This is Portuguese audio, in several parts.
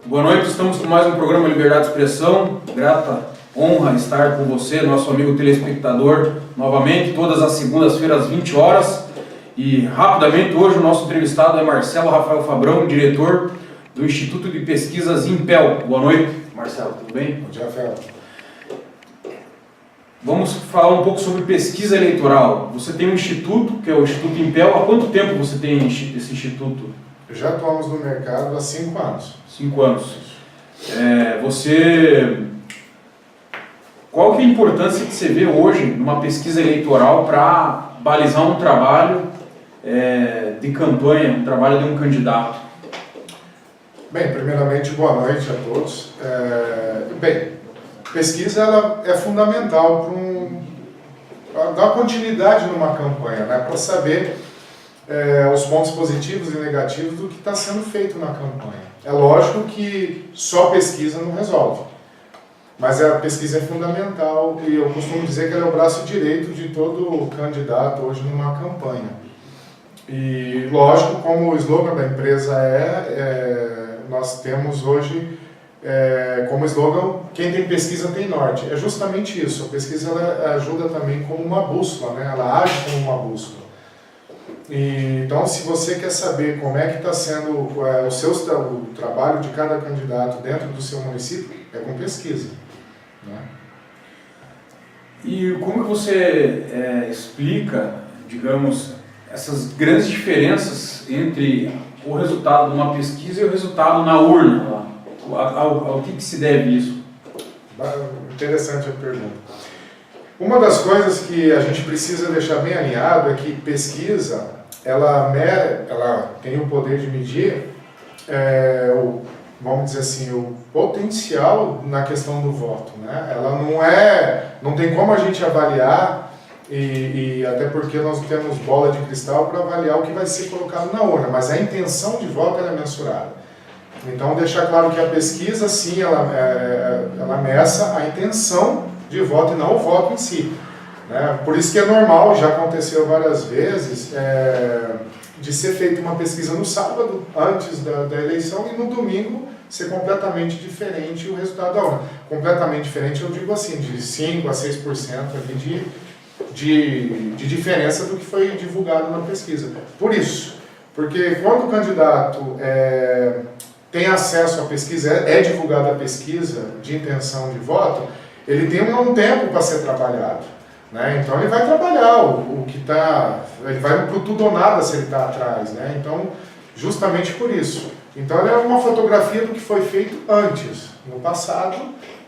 Boa noite, estamos com mais um programa Liberdade de Expressão. Grata honra estar com você, nosso amigo telespectador, novamente, todas as segundas-feiras, às 20 horas. E rapidamente, hoje o nosso entrevistado é Marcelo Rafael Fabrão, diretor do Instituto de Pesquisas Impel. Boa noite, Marcelo, tudo bem? Bom dia, Rafael. Vamos falar um pouco sobre pesquisa eleitoral. Você tem um instituto, que é o Instituto Impel. Há quanto tempo você tem esse instituto? Já atuamos no mercado há 5 anos. 5 anos. Qual que é a importância que você vê hoje numa pesquisa eleitoral para balizar um trabalho de campanha, um trabalho de um candidato? Bem, primeiramente, boa noite a todos. Pesquisa ela é fundamental para dar continuidade numa campanha, né? Para saber os pontos positivos e negativos do que está sendo feito na campanha. É lógico que só pesquisa não resolve, mas a pesquisa é fundamental e eu costumo dizer que ela é o braço direito de todo candidato hoje numa campanha. E lógico, como o slogan da empresa nós temos hoje como slogan, quem tem pesquisa tem norte. É justamente isso, a pesquisa ela ajuda também como uma bússola, né? Ela age como uma bússola. Então, se você quer saber como é que está sendo o trabalho de cada candidato dentro do seu município, é com pesquisa, né? E como que você explica, digamos, essas grandes diferenças entre o resultado de uma pesquisa e o resultado na urna? Ao que se deve isso? Interessante a pergunta. Uma das coisas que a gente precisa deixar bem alinhado é que pesquisa, ela tem o poder de medir, vamos dizer assim, o potencial na questão do voto, né? Ela não tem como a gente avaliar, e até porque nós temos bola de cristal para avaliar o que vai ser colocado na urna, mas a intenção de voto ela é mensurada. Então, deixar claro que a pesquisa, sim, ela meça a intenção de voto e não o voto em si, né? Por isso que é normal, já aconteceu várias vezes, de ser feita uma pesquisa no sábado, antes da eleição, e no domingo ser completamente diferente o resultado da urna. Completamente diferente, eu digo assim, de 5% a 6% ali de diferença do que foi divulgado na pesquisa. Por isso, porque quando o candidato tem acesso à pesquisa, é divulgada a pesquisa de intenção de voto, ele tem um tempo para ser trabalhado, né? Então ele vai trabalhar o que está, ele vai para o tudo ou nada se ele está atrás, né? Então, justamente por isso. Então ela é uma fotografia do que foi feito antes, no passado,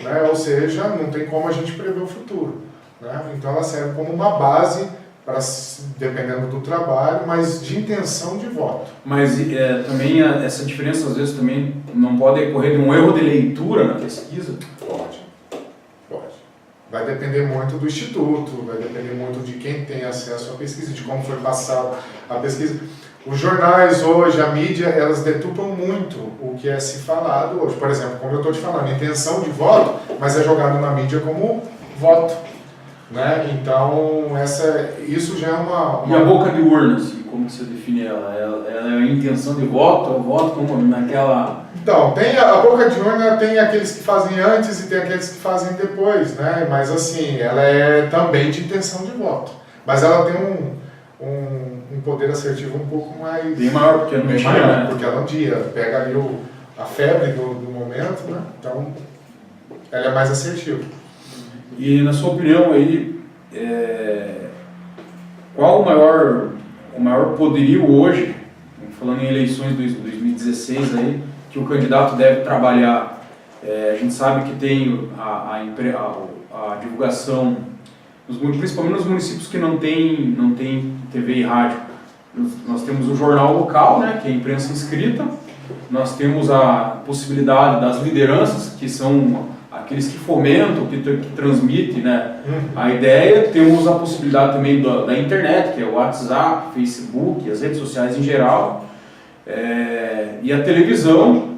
né? Ou seja, não tem como a gente prever o futuro, né? Então ela serve como uma base para, dependendo do trabalho, mas de intenção de voto. Mas também essa diferença às vezes também não pode decorrer de um erro de leitura na pesquisa? Pode. Vai depender muito do instituto, vai depender muito de quem tem acesso à pesquisa, de como foi passada a pesquisa. Os jornais hoje, a mídia, elas detupam muito o que é se falado hoje. Por exemplo, como eu estou te falando, intenção de voto, mas é jogado na mídia como voto, né? Então, isso já é uma... E a boca de urna, assim, como que você define ela? Ela é a intenção de voto, o voto como naquela... Então, a boca de urna tem aqueles que fazem antes e tem aqueles que fazem depois, né? Mas assim, ela é também de intenção de voto. Mas ela tem um poder assertivo um pouco mais... Bem maior, porque é no dia, né? Porque ela é no dia, pega ali a febre do momento, né? Então, ela é mais assertiva. E na sua opinião aí, qual o maior poderio hoje, falando em eleições de 2016 aí, que o candidato deve trabalhar? A gente sabe que tem a divulgação, principalmente nos municípios que não tem TV e rádio. Nós temos o jornal local, né, que é a imprensa inscrita, nós temos a possibilidade das lideranças, que são aqueles que fomentam, que transmitem, né, a ideia. Temos a possibilidade também da internet, que é o WhatsApp, Facebook, as redes sociais em geral, e a televisão,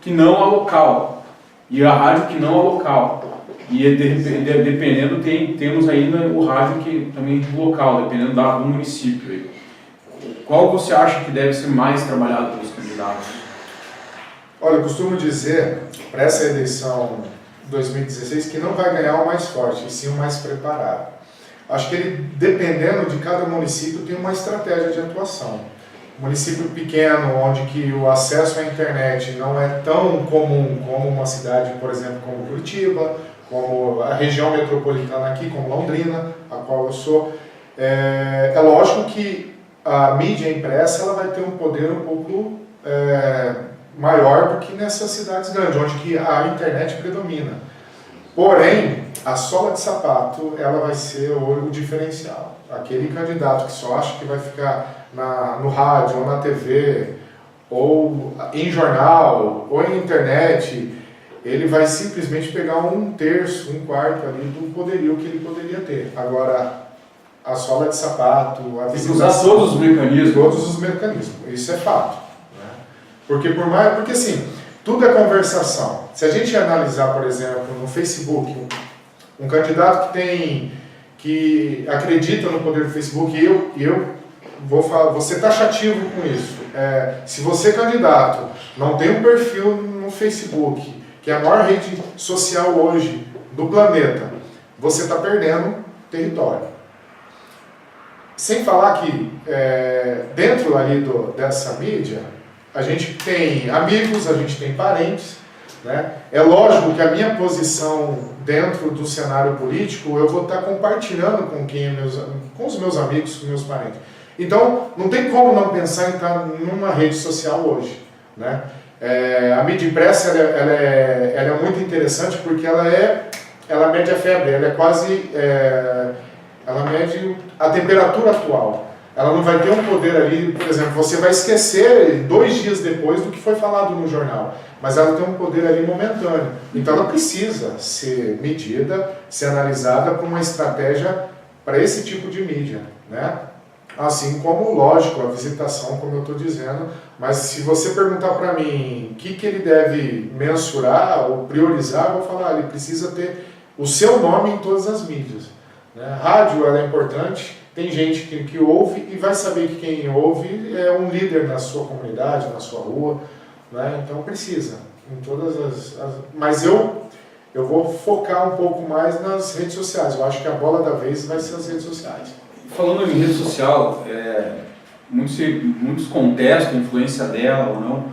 que não a local, e a rádio, que não a local. E dependendo, temos ainda o rádio que também é local, dependendo do município. Qual você acha que deve ser mais trabalhado pelos candidatos? Olha, eu costumo dizer, para essa eleição 2016, que não vai ganhar o mais forte, e sim o mais preparado. Acho que ele, dependendo de cada município, tem uma estratégia de atuação. Município pequeno, onde que o acesso à internet não é tão comum como uma cidade, por exemplo, como Curitiba, como a região metropolitana aqui, como Londrina, a qual eu sou. É lógico que a mídia impressa ela vai ter um poder um pouco maior do que nessas cidades grandes, onde que a internet predomina. Porém, a sola de sapato ela vai ser o diferencial. Aquele candidato que só acha que vai ficar no rádio ou na TV, ou em jornal, ou em internet, ele vai simplesmente pegar um terço, um quarto ali do poderio que ele poderia ter. Agora, a sola de sapato, a visitação... Usar todos os mecanismos. Todos os mecanismos, isso é fato. Né? Porque assim, tudo é conversação. Se a gente analisar, por exemplo, no Facebook, um candidato que acredita no poder do Facebook, eu vou ser taxativo com isso. Se você, candidato, não tem um perfil no Facebook, que é a maior rede social hoje do planeta, você está perdendo território. Sem falar que dentro ali dessa mídia, a gente tem amigos, a gente tem parentes, né? É lógico que a minha posição dentro do cenário político, eu vou estar compartilhando com os meus amigos, com meus parentes. Então, não tem como não pensar em estar numa rede social hoje, né? A mídia impressa ela é muito interessante porque ela mede a febre, ela é quase... ela mede a temperatura atual. Ela não vai ter um poder ali, por exemplo, você vai esquecer 2 dias depois do que foi falado no jornal, mas ela tem um poder ali momentâneo. Então ela precisa ser medida, ser analisada por uma estratégia para esse tipo de mídia, né? Assim como, lógico, a visitação, como eu estou dizendo, mas se você perguntar para mim o que ele deve mensurar ou priorizar, eu vou falar, ele precisa ter o seu nome em todas as mídias. Né? Rádio ela é importante, tem gente que ouve e vai saber que quem ouve é um líder na sua comunidade, na sua rua, né? Então precisa, em todas mas eu vou focar um pouco mais nas redes sociais, eu acho que a bola da vez vai ser as redes sociais. Falando em rede social, muitos contestam a influência dela ou não.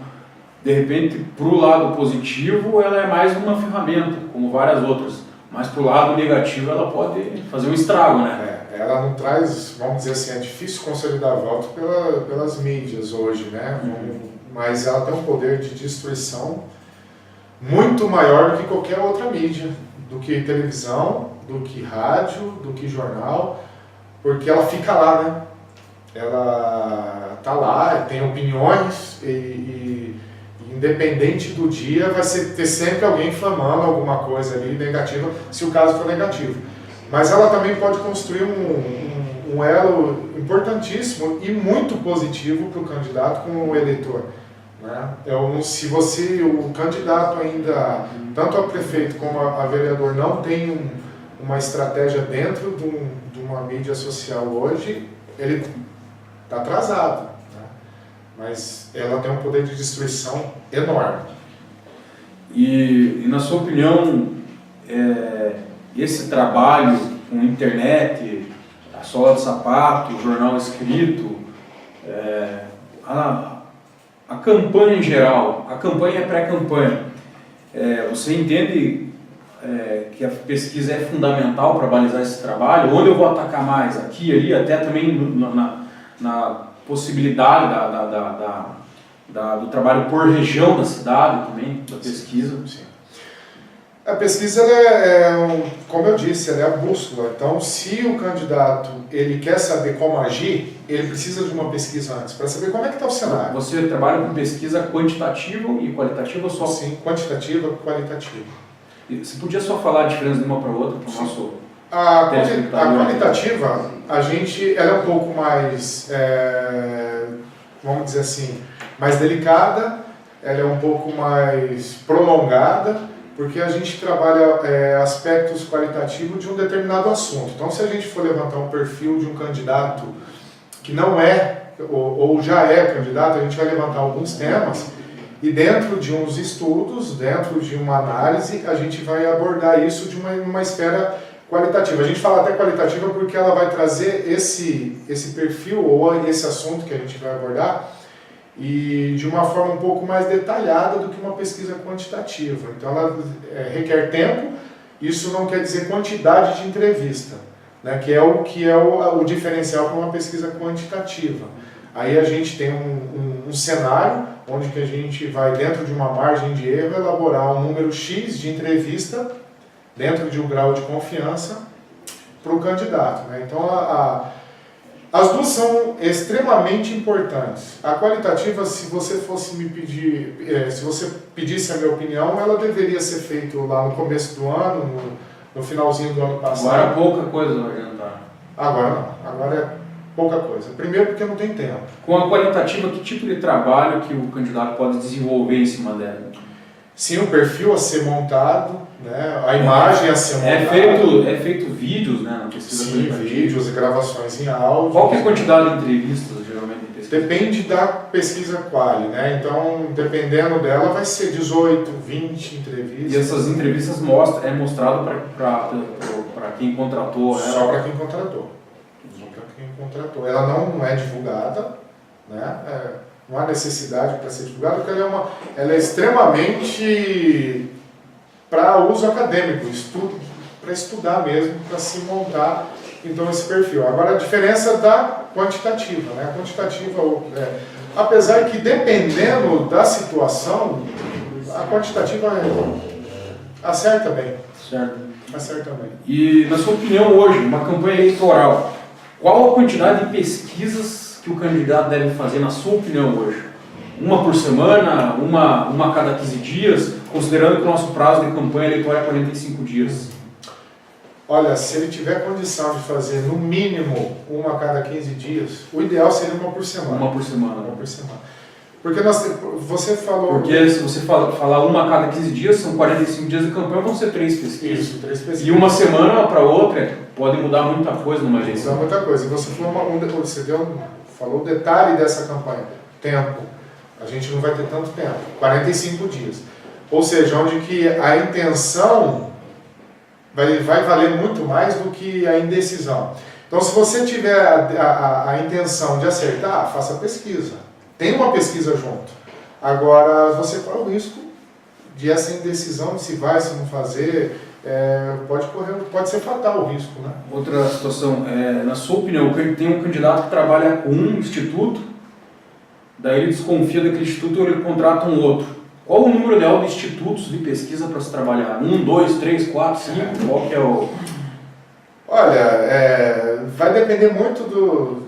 De repente, para o lado positivo, ela é mais uma ferramenta, como várias outras. Mas para o lado negativo, ela pode fazer um estrago, né? Ela não traz, vamos dizer assim, é difícil consolidar voto pelas mídias hoje, né? Mas ela tem um poder de destruição muito maior do que qualquer outra mídia, do que televisão, do que rádio, do que jornal. Porque ela fica lá, né? Ela tá lá, tem opiniões e independente do dia vai ter sempre alguém inflamando alguma coisa ali negativa, se o caso for negativo. Mas ela também pode construir um elo importantíssimo e muito positivo para o candidato com o eleitor. Né? Se o candidato ainda, tanto a prefeito como a vereador, não tem uma estratégia dentro de uma mídia social hoje, ele está atrasado, né? Mas ela tem um poder de destruição enorme. E na sua opinião, esse trabalho com internet, a sola de sapato, o jornal escrito, a campanha em geral, a campanha é pré-campanha, você entende que a pesquisa é fundamental para balizar esse trabalho? Onde eu vou atacar mais? Aqui, ali, até também na possibilidade do trabalho por região da cidade também, da pesquisa? Sim. A pesquisa, como eu disse, ela é a bússola. Então, se o candidato ele quer saber como agir, ele precisa de uma pesquisa antes, para saber como é que está o cenário. Você trabalha com pesquisa quantitativa e qualitativa ou só? Sim, quantitativa e qualitativa. Você podia só falar a diferença de uma para outra para o nosso... A qualitativa, ela é um pouco mais, vamos dizer assim, mais delicada, ela é um pouco mais prolongada, porque a gente trabalha aspectos qualitativos de um determinado assunto. Então, se a gente for levantar um perfil de um candidato que não é, ou já é candidato, a gente vai levantar alguns temas, E dentro de uns estudos, dentro de uma análise, a gente vai abordar isso de uma esfera qualitativa. A gente fala até qualitativa porque ela vai trazer esse perfil ou esse assunto que a gente vai abordar e de uma forma um pouco mais detalhada do que uma pesquisa quantitativa. Então ela requer tempo, isso não quer dizer quantidade de entrevista, né, que é o diferencial para uma pesquisa quantitativa. Aí a gente tem um cenário onde que a gente vai, dentro de uma margem de erro, elaborar um número X de entrevista dentro de um grau de confiança para o candidato, né? Então as duas são extremamente importantes. A qualitativa, se você fosse me pedir, se você pedisse a minha opinião, ela deveria ser feita lá no começo do ano, no finalzinho do ano passado. Agora pouca coisa vai adiantar. Agora não, agora é pouca coisa. Primeiro porque não tem tempo. Com a qualitativa, que tipo de trabalho que o candidato pode desenvolver em cima dela? Sim, o perfil a ser montado, né? A imagem a ser montada. É feito vídeos, né, na pesquisa. Sim, vídeos e gravações em áudio. Qual que é a quantidade de entrevistas, geralmente, em pesquisa? Depende da pesquisa quali, né? Então, dependendo dela, vai ser 18, 20 entrevistas. E essas entrevistas é mostrado para quem contratou, né? Só para quem contratou. Só para quem contratou. Ela não é divulgada, né? Não há necessidade para ser divulgada, porque ela é extremamente para uso acadêmico, para estudar mesmo, para se montar então esse perfil. Agora a diferença da quantitativa, né? A quantitativa, apesar que dependendo da situação, a quantitativa acerta bem. Certo. Acerta bem. E na sua opinião hoje, uma campanha eleitoral, qual a quantidade de pesquisas que o candidato deve fazer, na sua opinião, hoje? Uma por semana, uma a cada 15 dias, considerando que o nosso prazo de campanha eleitoral é 45 dias? Olha, se ele tiver condição de fazer no mínimo uma a cada 15 dias, o ideal seria uma por semana. Uma por semana. Uma por semana. Porque você falou... Porque se você falar uma a cada 15 dias, são 45 dias de campanha, vão ser 3 pesquisas. Isso, 3 pesquisas. E uma semana para outra pode mudar muita coisa numa eleição. Muda muita coisa. Você falou o detalhe dessa campanha. Tempo. A gente não vai ter tanto tempo. 45 dias. Ou seja, onde que a intenção vai valer muito mais do que a indecisão. Então, se você tiver a intenção de acertar, faça a pesquisa. Tem uma pesquisa junto. Agora, você corre o risco de essa indecisão de se vai, se não fazer, pode ser fatal o risco, né? Outra situação, na sua opinião, tem um candidato que trabalha com um instituto, daí ele desconfia daquele instituto ou ele contrata um outro. Qual o número ideal de institutos de pesquisa para se trabalhar? 1, 2, 3, 4, 5? Qual que é o... Olha, vai depender muito do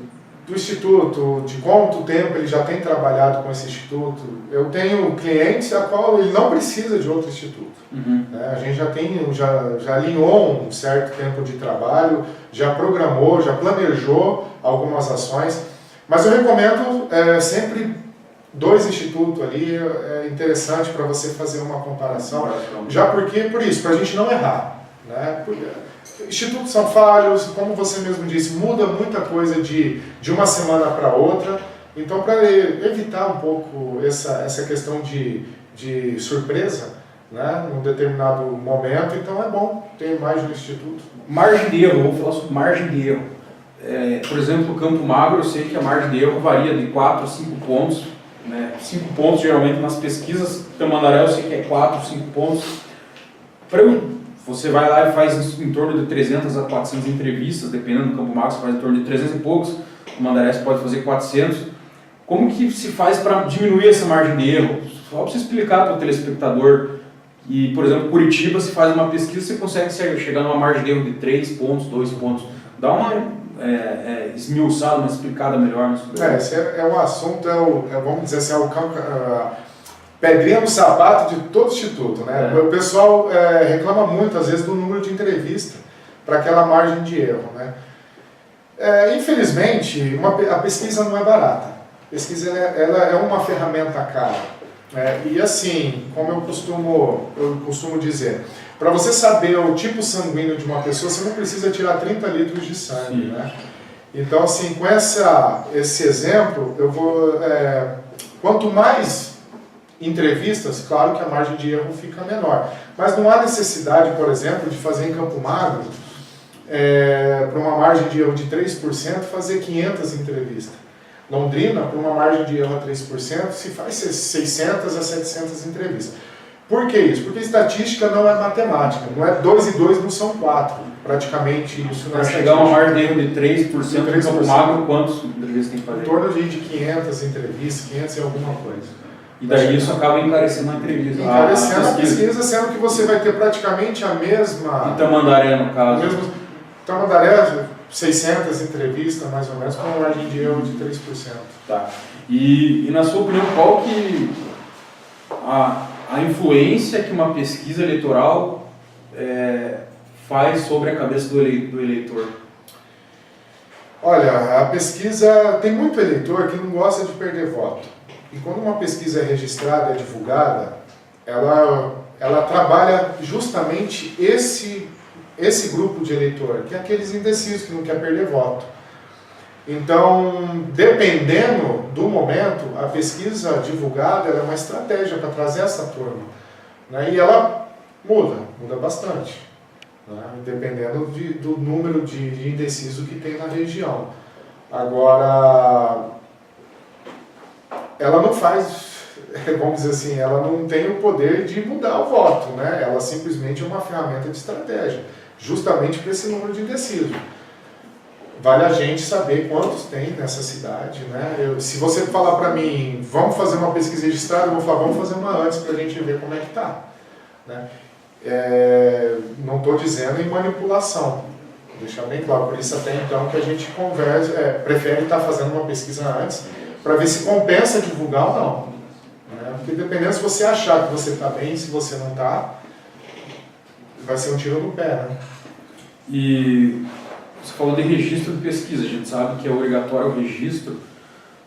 instituto, de quanto tempo ele já tem trabalhado com esse instituto. Eu tenho clientes a qual ele não precisa de outro instituto. Uhum. A gente já alinhou um certo tempo de trabalho, já programou, já planejou algumas ações, mas eu recomendo sempre 2 institutos ali, é interessante para você fazer uma comparação, já porque, por isso, para a gente não errar, né? Institutos são falhos, como você mesmo disse, muda muita coisa de uma semana para outra, então para evitar um pouco essa questão de surpresa, né, num determinado momento, então é bom ter mais de um instituto. Margem de erro, vou falar sobre margem de erro. Por exemplo, o Campo Magro, eu sei que a margem de erro varia de 4 a 5 pontos, né? 5 pontos geralmente nas pesquisas, Tamandaré eu sei que é 4, 5 pontos. Você vai lá e faz em torno de 300 a 400 entrevistas, dependendo do Campo Magro, você faz em torno de 300 e poucos, o Mandaré você pode fazer 400. Como que se faz para diminuir essa margem de erro? Só para você explicar para o telespectador. E, por exemplo, Curitiba, se faz uma pesquisa, você consegue chegar numa margem de erro de 3 pontos, 2 pontos. Dá uma esmiuçada, uma explicada melhor. Esse é um assunto, vamos dizer assim, pedrinha no sapato de todo instituto, né? O pessoal reclama muito, às vezes, do número de entrevista para aquela margem de erro, né? Infelizmente, a pesquisa não é barata. A pesquisa ela é uma ferramenta cara. E assim, como eu costumo dizer, para você saber o tipo sanguíneo de uma pessoa, você não precisa tirar 30 litros de sangue, né? Então, assim, com esse exemplo, quanto mais entrevistas, claro que a margem de erro fica menor. Mas não há necessidade, por exemplo, de fazer em Campo Magro, para uma margem de erro de 3%, fazer 500 entrevistas. Londrina, para uma margem de erro a 3%, se faz 600 a 700 entrevistas. Por que isso? Porque estatística não é matemática, não é 2 e 2 não são 4, praticamente isso. Para chegar a uma margem de erro de 3% em Campo Magro, quantas entrevistas tem que fazer? Em torno de 500 entrevistas, 500 e alguma coisa. E daí isso acaba encarecendo a entrevista. Encarecendo a pesquisa, sendo que você vai ter praticamente a mesma... Em Tamandaré, no caso. Tamandaré, 600 entrevistas, mais ou menos, com uma margem de erro de 3%. Tá. E na sua opinião, qual que a influência que uma pesquisa eleitoral faz sobre a cabeça do eleitor? Olha, a pesquisa... Tem muito eleitor que não gosta de perder voto. E quando uma pesquisa é registrada, é divulgada, ela trabalha justamente esse grupo de eleitor, que é aqueles indecisos que não quer perder voto. Então, dependendo do momento, a pesquisa divulgada é uma estratégia para trazer essa turma. Né? E ela muda bastante, né? Dependendo do número de indecisos que tem na região. Agora, ela não faz, vamos dizer assim, ela não tem o poder de mudar o voto, né? Ela simplesmente é uma ferramenta de estratégia, justamente para esse número de indecisos. Vale a gente saber quantos tem nessa cidade, né? Se você falar para mim, vamos fazer uma pesquisa registrada, eu vou falar, vamos fazer uma antes para a gente ver como é que está. Né? Não estou dizendo em manipulação, vou deixar bem claro, por isso até então que a gente prefere estar fazendo uma pesquisa antes, para ver se compensa divulgar ou não. Né? Porque dependendo se você achar que você está bem, se você não está, vai ser um tiro no pé. Né? E você falou de registro de pesquisa, a gente sabe que é obrigatório o registro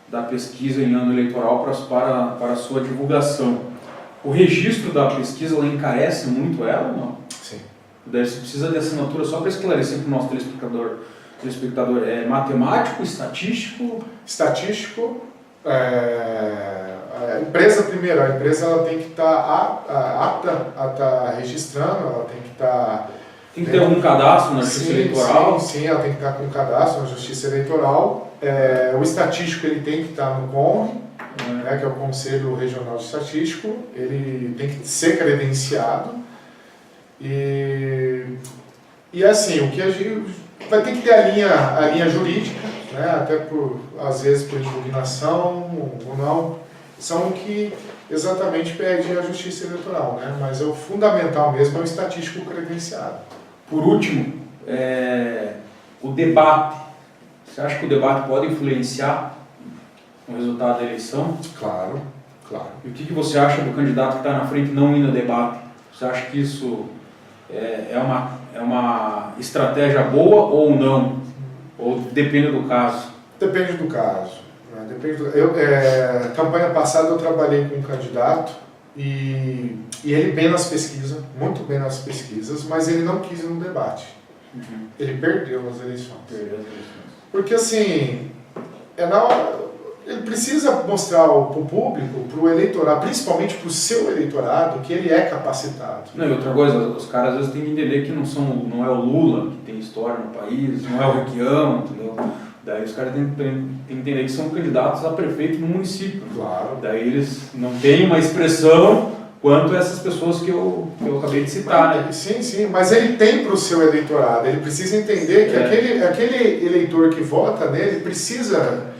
da pesquisa em ano eleitoral para a sua divulgação. O registro da pesquisa, ela encarece muito ela ou não? Sim. Daí você precisa de assinatura, só para esclarecer para o nosso telespectador, é matemático, estatístico? Estatístico, a empresa primeiro, a empresa ela tem que estar apta a estar registrando, ela tem que estar... Tem que ter algum cadastro na Justiça Eleitoral? Sim, ela tem que estar com cadastro na Justiça Eleitoral. O estatístico ele tem que estar no CONRE, né, que é o Conselho Regional de Estatístico, ele tem que ser credenciado. E assim, o que a gente vai ter que ter a linha jurídica, né, até às vezes por impugnação ou não, são o que exatamente pede a Justiça Eleitoral, né, mas o fundamental mesmo é o estatístico credenciado. Por último, o debate. Você acha que o debate pode influenciar no resultado da eleição? Claro, claro. E o que você acha do candidato que está na frente não ir no debate? Você acha que isso é uma estratégia boa ou não? Ou depende do caso? Depende do caso. Né? Campanha passada eu trabalhei com um candidato e ele bem nas pesquisas, muito bem nas pesquisas, mas ele não quis ir no debate. Uhum. Ele perdeu as eleições. Porque assim, ele precisa mostrar para o público, para o eleitorado, principalmente para o seu eleitorado, que ele é capacitado. Não, e outra coisa, os caras às vezes têm que entender que não é o Lula que tem história no país, não é o Requião, entendeu? Daí os caras têm que entender que são candidatos a prefeito no município. Claro. Daí eles não têm uma expressão quanto essas pessoas que eu acabei de citar, né? Sim, mas ele tem para o seu eleitorado, ele precisa entender que aquele eleitor que vota nele precisa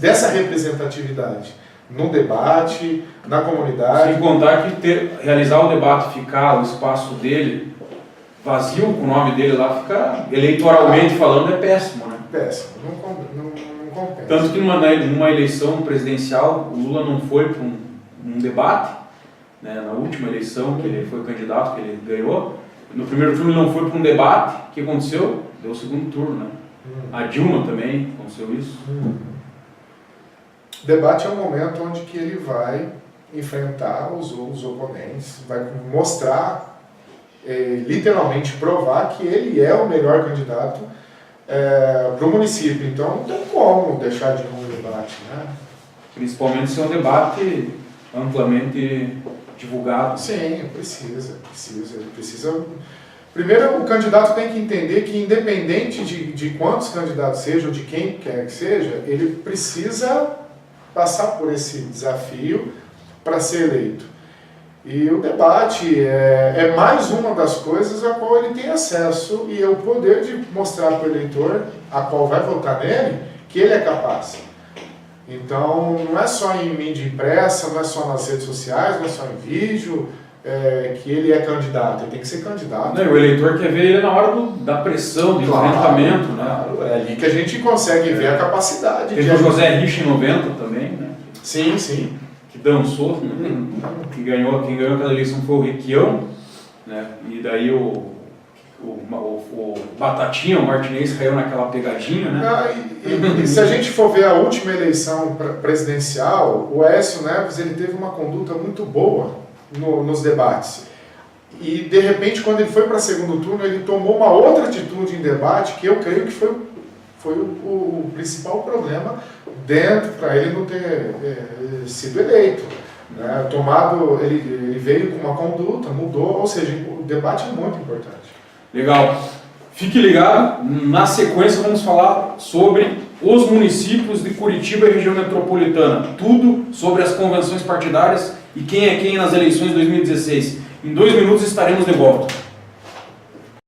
dessa representatividade no debate, na comunidade. Sem contar que realizar o debate, ficar o espaço dele vazio, com o nome dele lá, fica eleitoralmente falando, é péssimo, né? Péssimo, não compensa. Tanto que numa eleição presidencial, o Lula não foi para um debate, né, na última eleição que ele foi candidato, que ele ganhou. No primeiro turno ele não foi para um debate. O que aconteceu? Deu o segundo turno, né? A Dilma também aconteceu isso. Debate é um momento onde que ele vai enfrentar os oponentes, vai mostrar, literalmente provar que ele é o melhor candidato para o município. Então não tem como deixar de ir no debate, né? Principalmente se é um debate amplamente divulgado. Sim, precisa. Primeiro, o candidato tem que entender que, independente de quantos candidatos sejam, ou de quem quer que seja, ele precisa passar por esse desafio para ser eleito. E o debate é mais uma das coisas a qual ele tem acesso e é o poder de mostrar para o eleitor, a qual vai votar nele, que ele é capaz. Então, não é só em mídia impressa, não é só nas redes sociais, não é só em vídeo, que ele é candidato, ele tem que ser candidato. Não, o eleitor quer ver ele na hora da pressão, do enfrentamento, né? Claro, é ali que a gente consegue ver a capacidade. Teve o José Rich em 90 também, né? Sim. Que dançou, né? Quem ganhou aquela eleição foi o Requião, né? E daí o Batatinha, o Martinez, caiu naquela pegadinha, né? E se a gente for ver a última eleição presidencial, o Aécio Neves ele teve uma conduta muito boa nos debates. E, de repente, quando ele foi para o segundo turno, ele tomou uma outra atitude em debate que eu creio que foi o principal problema dentro para ele não ter sido eleito. Né? Ele veio com uma conduta, mudou, ou seja, o debate é muito importante. Legal. Fique ligado, na sequência vamos falar sobre os municípios de Curitiba e região metropolitana. Tudo sobre as convenções partidárias e quem é quem nas eleições de 2016. Em 2 minutos estaremos de volta.